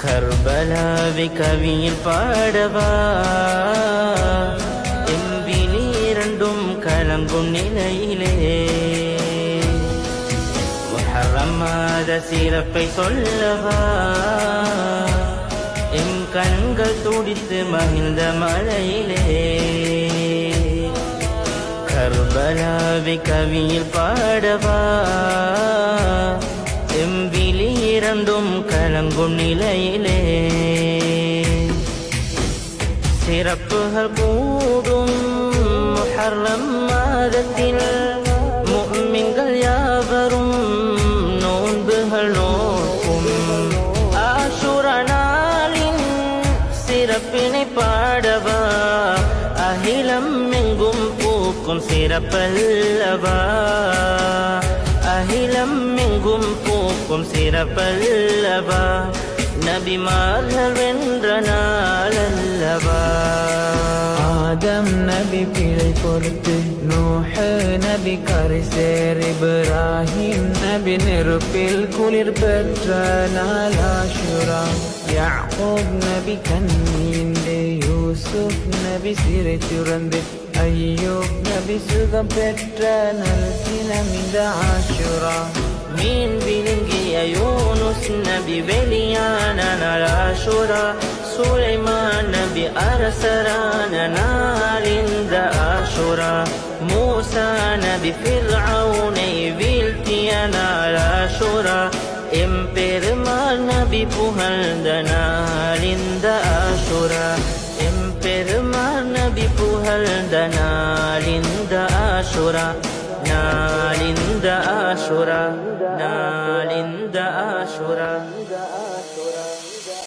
கர்பலாவை கவியில் பாடவா எம்பிலி இரண்டும் கலங்கும் நிலையிலே முஹர்ரம் மாத சிறப்பை சொல்லவா எம் கண்கள் துடித்து மகிழ்ந்த மழையிலே கர்பலாவை கவியில் பாடவா எம்பிலி இரண்டும் கலங்கும் நிலையிலே சிறப்புகள் கூடும் முஹர்ரம் மாதத்தில் முஃமின்கள் யாவரும் நோன்புகள் நோக்கும் ஆஷுரா நாளின் சிறப்பினை பாடவா அகிலம் எங்கும் பூக்கும் சிறப்பல்லவா அகிலம் எங்கும் பூக்கும் சிறப்பல்லவா நபிமார்கள் வென்ற நாளல்லவா ஆதம் நபி பிழை பொறுத்து நூஹ் நபி கரிசேர் இப்ராஹிம் நபி நெருப்பில் குளிர் பெற்ற நாள் ஆஷுரா யாக்கூப் நபி கண்ணீண்டு யூசுப் நபி சிறை துறந்து ஐயூப் நபி சுகம் பெற்ற நல் தினம் இந்த ஆஷுரா மீன் விழுங்கிய யூனுஸ் நபி வெளியான நாள் ஆஷுரா சுலைமான் நபி அரசரான நாள் இந்த ஆஷுரா மூசா நபி ஃபிர்அவுனை வீழ்த்திய நாள் ஆஷுரா எம்பெருமாள் நபி புகழ்ந்த நாள் இந்த ஆஷுரா எம்பெருமாள் நபி புகழ்ந்த நாள் இந்த ஆஷுரா நாள் இந்த ஆஷுரா நாள் இந்த ஆஷுரா